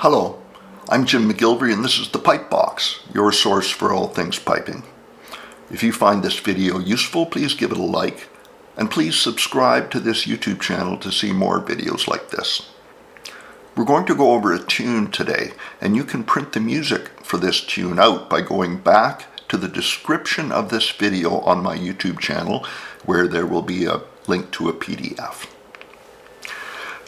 Hello, I'm Jim McGillivray and this is the Pipe Box, your source for all things piping. If you find this video useful, please give it a like, and please subscribe to this YouTube channel to see more videos like this. We're going to go over a tune today, and you can print the music for this tune out by going back to the description of this video on my YouTube channel, where there will be a link to a PDF.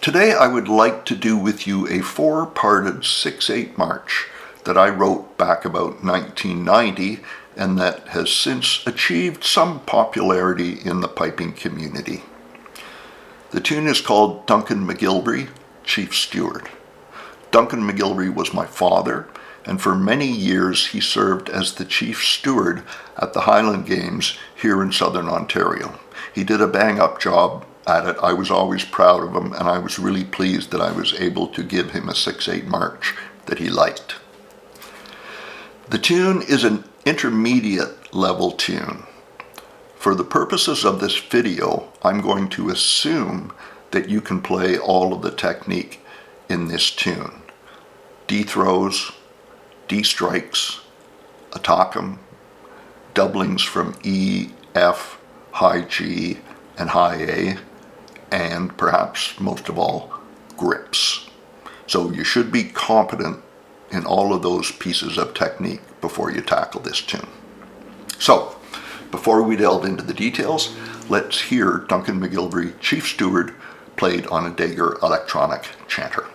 Today I would like to do with you a four-parted 6/8 march that I wrote back about 1990 and that has since achieved some popularity in the piping community. The tune is called Duncan McGillivray, Chief Steward. Duncan McGillivray was my father, and for many years he served as the Chief Steward at the Highland Games here in Southern Ontario. He did a bang-up job at it. I was always proud of him, and I was really pleased that I was able to give him a 6/8 march that he liked. The tune is an intermediate level tune. For the purposes of this video, I'm going to assume that you can play all of the technique in this tune. D throws, D strikes, attackum, doublings from E, F, high G, and high A, and perhaps most of all, grips. So you should be competent in all of those pieces of technique before you tackle this tune. So, before we delve into the details, let's hear Duncan McGillivray, Chief Steward, played on a Dagger electronic chanter.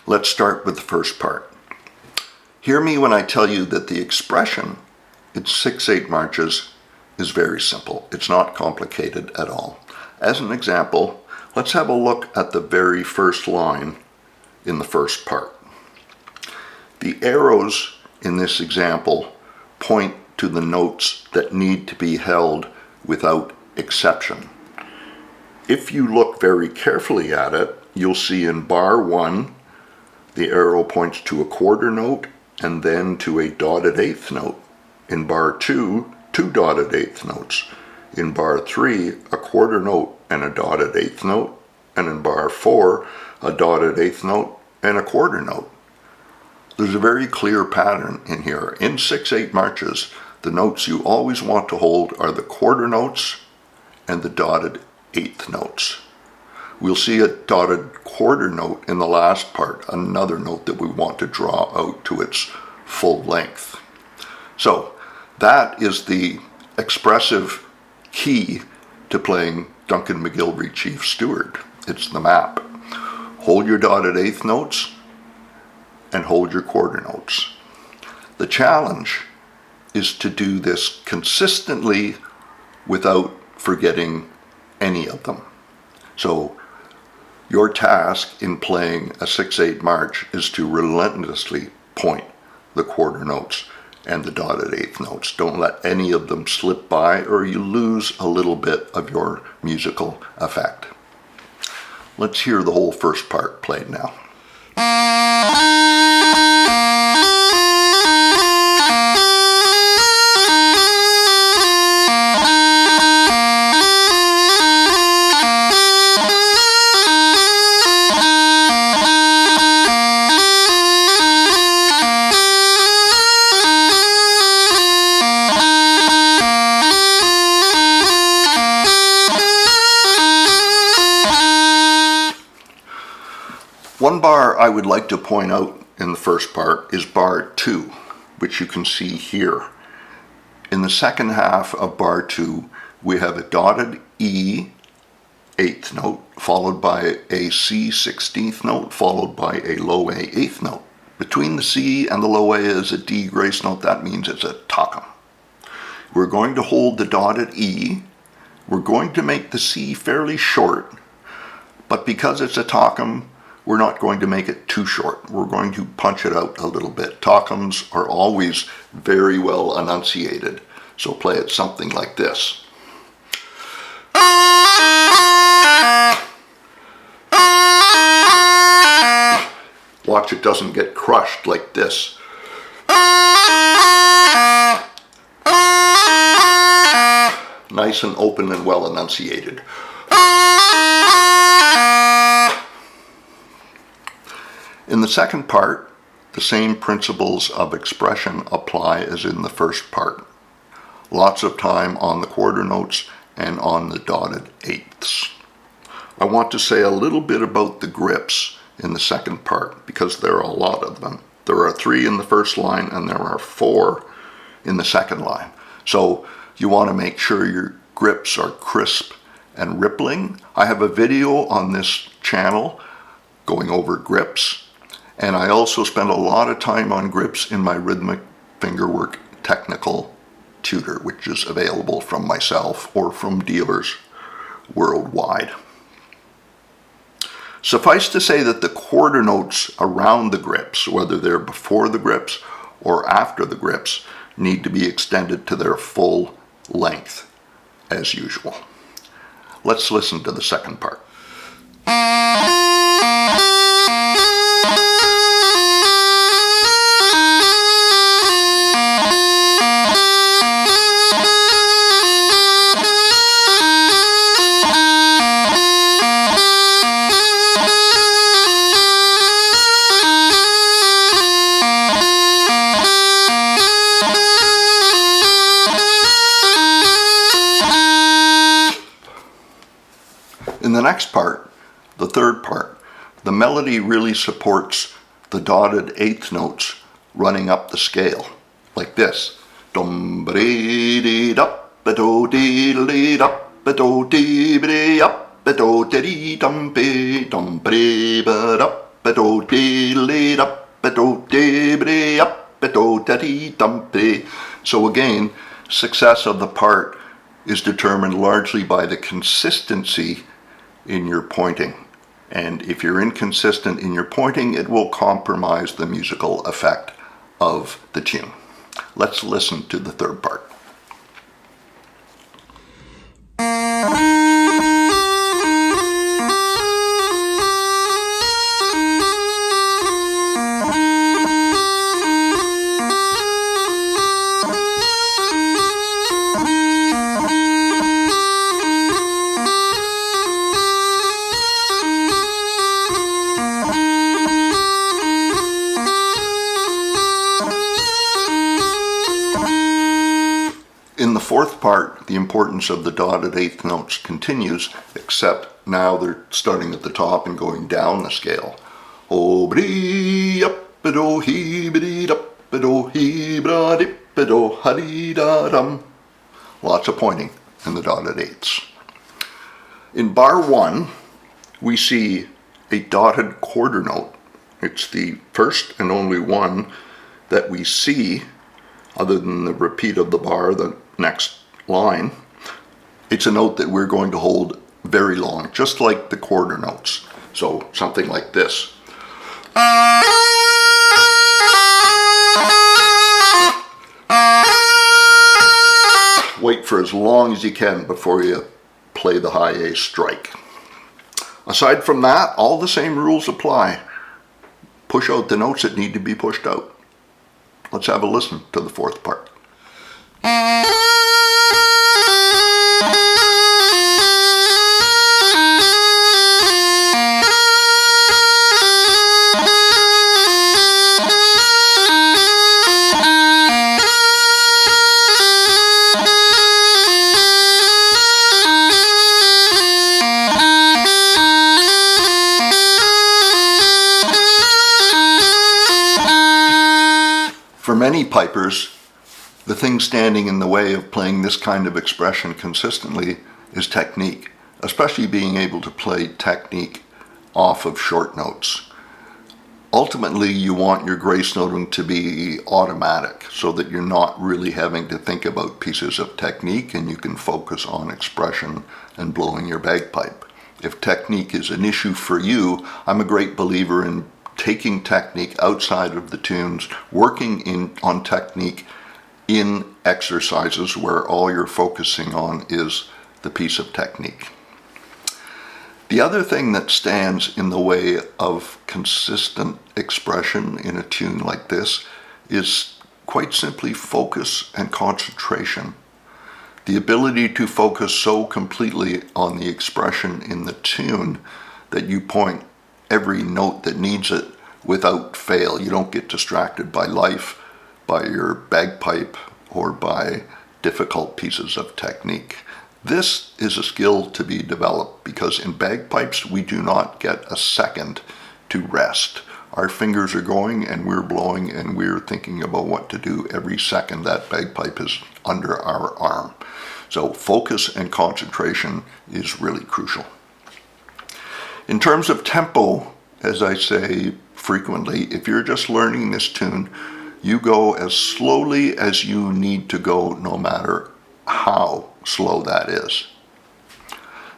Let's start with the first part. Hear me when I tell you that the expression in 6/8 marches is very simple. It's not complicated at all. As an example, let's have a look at the very first line in the first part. The arrows in this example point to the notes that need to be held without exception. If you look very carefully at it, you'll see in bar 1, the arrow points to a quarter note and then to a dotted eighth note. In bar 2, 2 dotted eighth notes. In bar 3, a quarter note and a dotted eighth note. And in bar 4, a dotted eighth note and a quarter note. There's a very clear pattern in here. In 6/8 marches, the notes you always want to hold are the quarter notes and the dotted eighth notes. We'll see a dotted quarter note in the last part, another note that we want to draw out to its full length. So that is the expressive key to playing Duncan McGillivray, Chief Steward. It's the map. Hold your dotted eighth notes and hold your quarter notes. The challenge is to do this consistently without forgetting any of them. So Your task in playing a 6/8 march is to relentlessly point the quarter notes and the dotted eighth notes. Don't let any of them slip by, or you lose a little bit of your musical effect. Let's hear the whole first part played now. One bar I would like to point out in the first part is bar 2, which you can see here. In the second half of bar 2, we have a dotted E 8th note, followed by a C 16th note, followed by a low A 8th note. Between the C and the low A is a D grace note. That means it's a tockum. We're going to hold the dotted E. We're going to make the C fairly short, but because it's a tockum, we're not going to make it too short. We're going to punch it out a little bit. Toccums are always very well enunciated, so play it something like this. Watch it doesn't get crushed like this. Nice and open and well enunciated. In the second part, the same principles of expression apply as in the first part. Lots of time on the quarter notes and on the dotted eighths. I want to say a little bit about the grips in the second part, because there are a lot of them. There are 3 in the first line and there are 4 in the second line. So you want to make sure your grips are crisp and rippling. I have a video on this channel going over grips. And I also spend a lot of time on grips in my rhythmic fingerwork technical tutor, which is available from myself or from dealers worldwide. Suffice to say that the quarter notes around the grips, whether they're before the grips or after the grips, need to be extended to their full length as usual. Let's listen to the second part. In the next part, the third part, the melody really supports the dotted eighth notes running up the scale, like this. Dum ba dee dup ba do dee dee dup ba do dee dee up ba do dee dum ba dup ba do dee dee dup ba do dee dee up ba do dee dum ba. So again, success of the part is determined largely by the consistency in your pointing, and if you're inconsistent in your pointing, it will compromise the musical effect of the tune. Let's listen to the third part. In the fourth part, the importance of the dotted eighth notes continues, except now they're starting at the top and going down the scale. O bree up a do he bree up a do he bra dip a do hari da dum. Lots of pointing in the dotted eighths. In bar 1, we see a dotted quarter note. It's the first and only one that we see, other than the repeat of the bar, the next line. It's a note that we're going to hold very long, just like the quarter notes. So something like this. Wait for as long as you can before you play the high A strike. Aside from that, all the same rules apply. Push out the notes that need to be pushed out. Let's have a listen to the fourth part. For many pipers, the thing standing in the way of playing this kind of expression consistently is technique, especially being able to play technique off of short notes. Ultimately, you want your grace noting to be automatic so that you're not really having to think about pieces of technique and you can focus on expression and blowing your bagpipe. If technique is an issue for you, I'm a great believer in taking technique outside of the tunes, working on technique in exercises where all you're focusing on is the piece of technique. The other thing that stands in the way of consistent expression in a tune like this is quite simply focus and concentration. The ability to focus so completely on the expression in the tune that you point every note that needs it without fail. You don't get distracted by life, by your bagpipe, or by difficult pieces of technique. This is a skill to be developed because in bagpipes we do not get a second to rest. Our fingers are going and we're blowing and we're thinking about what to do every second that bagpipe is under our arm. So focus and concentration is really crucial. In terms of tempo, as I say frequently, if you're just learning this tune, you go as slowly as you need to go, no matter how slow that is.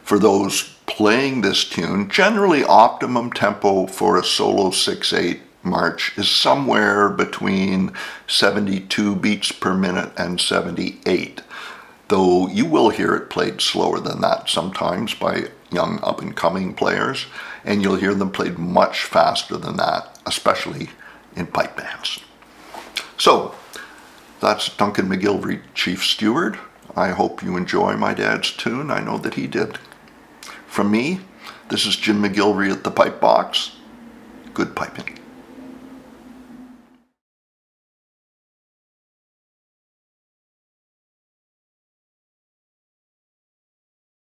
For those playing this tune, generally optimum tempo for a solo 6/8 march is somewhere between 72 beats per minute and 78, though you will hear it played slower than that sometimes by young up-and-coming players, and you'll hear them played much faster than that, especially in pipe bands. So, that's Duncan McGillivray, Chief Steward. I hope you enjoy my dad's tune. I know that he did. From me, this is Jim McGillivray at the Pipe Box. Good piping.